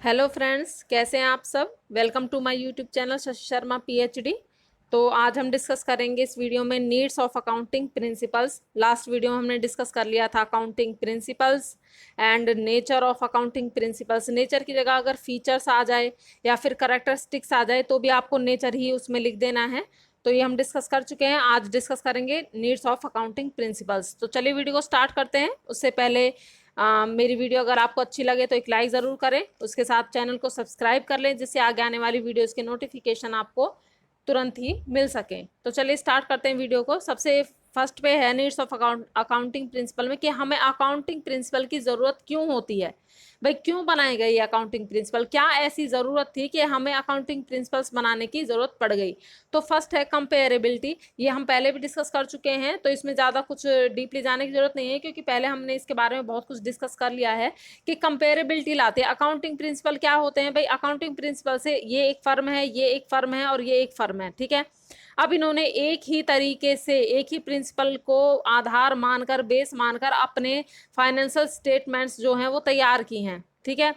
Hello friends, कैसे हैं आप सब। Welcome to my YouTube channel Shashi Sharma PhD. तो आज हम डिस्कस करेंगे इस वीडियो में needs of accounting principles. Last video में हमने डिस्कस कर लिया था accounting principles and nature of accounting principles. Nature की जगह अगर फीचर्स आ जाए या फिर करैक्टरिस्टिक्स आ जाए तो भी आपको नेचर ही उसमें लिख देना है। तो ये हम डिस्कस कर चुके हैं। आज डिस्कस करेंगे नीड्स ऑफ अकाउंटिंग प्रिंसिपल्स। तो चलिए वीडियो को स्टार्ट करते हैं। उससे पहले मेरी वीडियो अगर आपको अच्छी लगे तो एक लाइक ज़रूर करें, उसके साथ चैनल को सब्सक्राइब कर लें जिससे आगे आने वाली वीडियोज़ के नोटिफिकेशन आपको तुरंत ही मिल सकें। तो चलिए स्टार्ट करते हैं वीडियो को। सबसे फर्स्ट पे है नीड्स ऑफ अकाउंटिंग प्रिंसिपल में कि हमें अकाउंटिंग प्रिंसिपल की ज़रूरत क्यों होती है। भाई क्यों बनाए गए ये अकाउंटिंग प्रिंसिपल, क्या ऐसी ज़रूरत थी कि हमें अकाउंटिंग प्रिंसिपल्स बनाने की ज़रूरत पड़ गई। तो फर्स्ट है कंपेरेबिलिटी। ये हम पहले भी डिस्कस कर चुके हैं तो इसमें ज़्यादा कुछ डीपली जाने की जरूरत नहीं है, क्योंकि पहले हमने इसके बारे में बहुत कुछ डिस्कस कर लिया है कि कंपेरेबिलिटी लाते हैं। अकाउंटिंग प्रिंसिपल क्या होते हैं भाई, अकाउंटिंग प्रिंसिपल से ये एक फर्म है, ये एक फर्म है और ये एक फर्म है, ठीक है। अब इन्होंने एक ही तरीके से एक ही प्रिंसिपल को आधार मानकर, बेस मानकर अपने फाइनेंशियल स्टेटमेंट्स जो हैं वो तैयार की हैं, ठीक है।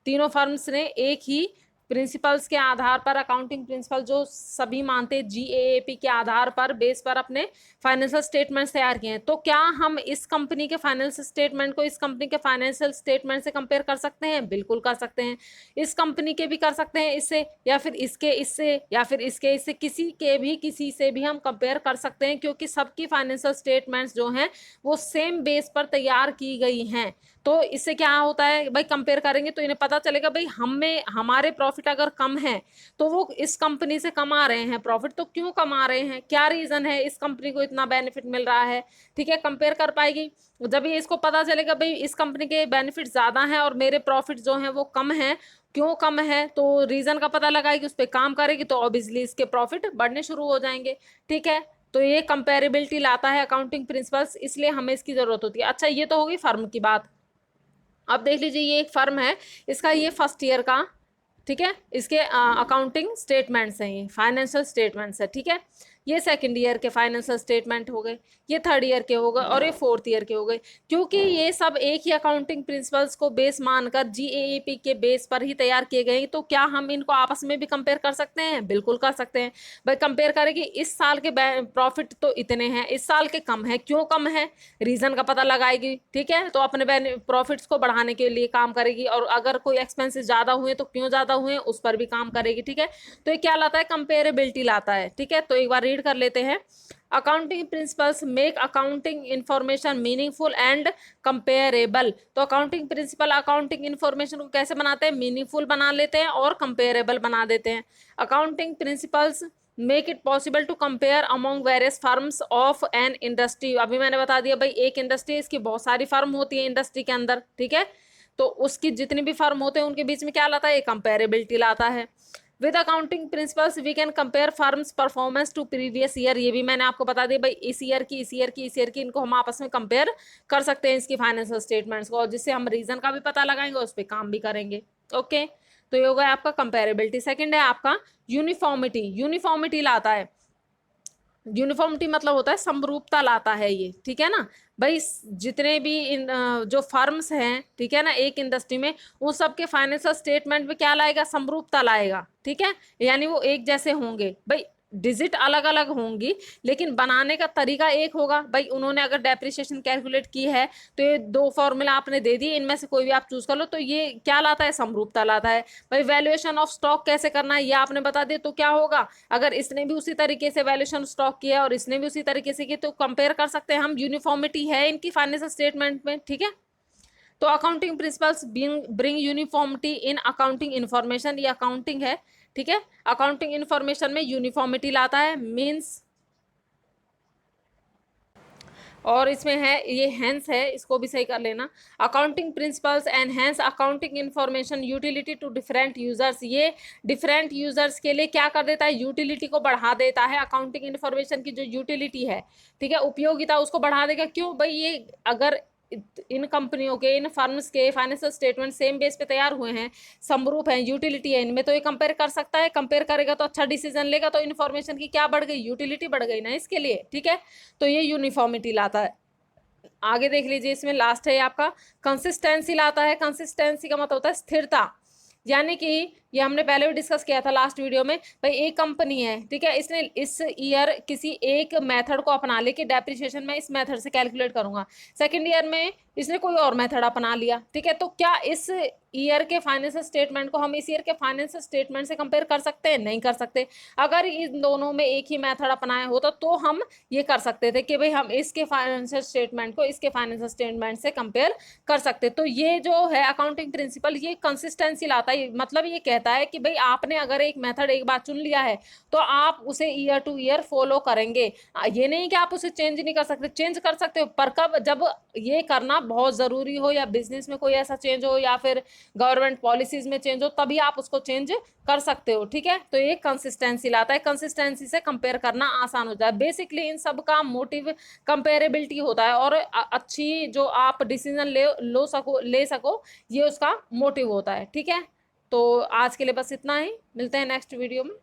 तीनों फर्म्स ने एक ही प्रिंसिपल्स के आधार पर, अकाउंटिंग प्रिंसिपल जो सभी मानते हैं जीएएपी के आधार पर, बेस पर अपने फाइनेंशियल स्टेटमेंट्स तैयार किए हैं। तो क्या हम इस कंपनी के फाइनेंशियल स्टेटमेंट को इस कंपनी के फाइनेंशियल स्टेटमेंट से कंपेयर कर सकते हैं? बिल्कुल कर सकते हैं। इस कंपनी के भी कर सकते हैं इससे, या फिर इसके इससे, या फिर इसके इससे, किसी के भी किसी से भी हम कंपेयर कर सकते हैं, क्योंकि सबकी फाइनेंशियल स्टेटमेंट्स जो हैं वो सेम बेस पर तैयार की गई हैं। तो इससे क्या होता है भाई, कंपेयर करेंगे तो इन्हें पता चलेगा भाई हमें हमारे प्रॉफिट अगर कम है तो वो इस कंपनी से कमा रहे हैं प्रॉफिट, तो क्यों कमा रहे हैं, क्या रीजन है, इस कंपनी को इतना बेनिफिट मिल रहा है, ठीक है। कंपेयर कर पाएगी जब ये इसको पता चलेगा भाई इस कंपनी के बेनिफिट ज्यादा हैं और मेरे प्रॉफिट जो हैं वो कम है। क्यों कम है, तो रीजन का पता लगाएगी, उस पर काम करेगी तो ऑब्वियसली इसके प्रॉफिट बढ़ने शुरू हो जाएंगे, ठीक है। तो ये कंपेरेबिलिटी लाता है अकाउंटिंग प्रिंसिपल्स, इसलिए हमें इसकी जरूरत होती है। अच्छा, ये तो होगी फर्म की बात। अब देख लीजिए, ये एक फर्म है, इसका ये फर्स्ट ईयर का, ठीक है, इसके अकाउंटिंग स्टेटमेंट्स हैं, ये फाइनेंशियल स्टेटमेंट्स है, ठीक है। ये सेकंड ईयर के फाइनेंशियल स्टेटमेंट हो गए, ये थर्ड ईयर के हो गए और ये फोर्थ ईयर के हो गए। क्योंकि ये सब एक ही अकाउंटिंग प्रिंसिपल्स को बेस मानकर जीएएपी के बेस पर ही तैयार किए गए, तो क्या हम इनको आपस में भी कंपेयर कर सकते हैं? बिल्कुल कर सकते हैं। भाई कंपेयर करेंगे, इस साल के प्रॉफिट तो इतने हैं, इस साल के कम है, क्यों कम है, रीजन का पता लगाएगी, ठीक है। तो अपने प्रॉफिट्स को बढ़ाने के लिए काम करेगी, और अगर कोई एक्सपेंसेस ज्यादा हुए तो क्यों ज्यादा हुए उस पर भी काम करेगी, ठीक है। तो ये क्या लाता है, कंपेरेबिलिटी लाता है, ठीक है। तो एक बार रीड कर लेते हैं। Accounting principles make accounting information meaningful and comparable. तो अकाउंटिंग प्रिंसिपल अकाउंटिंग इंफॉर्मेशन को कैसे बनाते हैं, मीनिंगफुल बना लेते हैं और कंपेरेबल बना देते हैं। Accounting principles make it possible to compare among various firms of an industry. अभी मैंने बता दिया भाई, एक इंडस्ट्री, इसकी बहुत सारी फर्म होती है इंडस्ट्री के अंदर, ठीक है। तो उसकी जितनी भी फर्म होते हैं उनके बीच में क्या लाता है, कंपेरेबिलिटी लाता है। With accounting principles we can compare firms performance to previous year. ये भी मैंने आपको बता दिया भाई, इस ईयर की, इस ईयर की, इस ईयर की, इनको हम आपस में कंपेयर कर सकते हैं इसकी फाइनेंशियल स्टेटमेंट्स को, और जिससे हम रीजन का भी पता लगाएंगे, उस पर काम भी करेंगे, ओके। तो ये होगा आपका कंपेरेबिलिटी। सेकंड है आपका यूनिफॉर्मिटी। यूनिफॉर्मिटी लाता है, यूनिफॉर्मिटी मतलब होता है समरूपता लाता है ये, ठीक है ना। भाई जितने भी जो फर्म्स हैं, ठीक है ना, एक इंडस्ट्री में, उन सब के फाइनेंशियल स्टेटमेंट में क्या लाएगा, समरूपता लाएगा, ठीक है। यानी वो एक जैसे होंगे। भाई डिजिट अलग अलग होंगी लेकिन बनाने का तरीका एक होगा। भाई उन्होंने अगर डेप्रिसिएशन कैलकुलेट की है तो ये दो फॉर्मूला आपने दे दिए, इनमें से कोई भी आप चूज कर लो, तो ये क्या लाता है, समरूपता लाता है। भाई वैल्यूएशन ऑफ स्टॉक कैसे करना है ये आपने बता दिया, तो क्या होगा, अगर इसने भी उसी तरीके से वैल्यूएशन स्टॉक किया और इसने भी उसी तरीके से किया तो कंपेयर कर सकते हैं हम, यूनिफॉर्मिटी है इनकी फाइनेंशियल स्टेटमेंट में, ठीक है। तो accounting principles bring uniformity in accounting information, ये अकाउंटिंग है, ठीक है। अकाउंटिंग इन्फॉर्मेशन में यूनिफॉर्मिटी लाता है, मीन्स, और इसमें है ये हैंस है, इसको भी सही कर लेना। Accounting principles enhance accounting information utility to different users. ये डिफरेंट यूजर्स के लिए क्या कर देता है, यूटिलिटी को बढ़ा देता है। अकाउंटिंग इन्फॉर्मेशन की जो यूटिलिटी है, ठीक है, उपयोगिता, उसको बढ़ा देगा। क्यों भाई, ये अगर इन कंपनियों के, इन फर्म्स के फाइनेंशियल स्टेटमेंट सेम बेस पे तैयार हुए हैं, समरूप हैं, यूटिलिटी है इनमें, तो ये कंपेयर कर सकता है। कंपेयर करेगा तो अच्छा डिसीजन लेगा, तो इन्फॉर्मेशन की क्या बढ़ गई, यूटिलिटी बढ़ गई ना इसके लिए, ठीक है। तो ये यूनिफॉर्मिटी लाता है। आगे देख लीजिए, इसमें लास्ट है आपका कंसिस्टेंसी लाता है। कंसिस्टेंसी का मतलब होता है स्थिरता। यानी कि ये हमने पहले भी डिस्कस किया था लास्ट वीडियो में, भाई एक कंपनी है, ठीक है, इसने इस ईयर किसी एक मेथड को अपना लिया कि डेप्रिसिएशन मैं इस मेथड से कैलकुलेट करूंगा, सेकंड ईयर में इसने कोई और मेथड अपना लिया, ठीक है, तो क्या इस ईयर के फाइनेंशियल स्टेटमेंट को हम इस ईयर के फाइनेंशियल स्टेटमेंट से कंपेयर कर सकते हैं? नहीं कर सकते। अगर इन दोनों में एक ही मेथड अपनाया होता तो हम ये कर सकते थे कि भाई हम इसके फाइनेंशियल स्टेटमेंट को इसके फाइनेंशियल स्टेटमेंट से कंपेयर कर सकते। तो ये जो है अकाउंटिंग प्रिंसिपल, ये कंसिस्टेंसी लाता है, मतलब ये कहता है कि भाई आपने अगर एक मेथड एक बार चुन लिया है तो आप उसे ईयर टू ईयर फॉलो करेंगे। ये नहीं कि आप उसे चेंज नहीं कर सकते, चेंज कर सकते हो, पर कब, जब ये करना बहुत जरूरी हो या बिजनेस में कोई ऐसा चेंज हो या फिर गवर्नमेंट पॉलिसीज में चेंज हो, तभी आप उसको चेंज कर सकते हो, ठीक है। तो ये कंसिस्टेंसी लाता है, कंसिस्टेंसी से कंपेयर करना आसान हो जाए। बेसिकली इन सब का मोटिव कंपेरेबिलिटी होता है और अच्छी जो आप डिसीजन ले सको, ये उसका मोटिव होता है, ठीक है। तो आज के लिए बस इतना ही, मिलते हैं नेक्स्ट वीडियो में।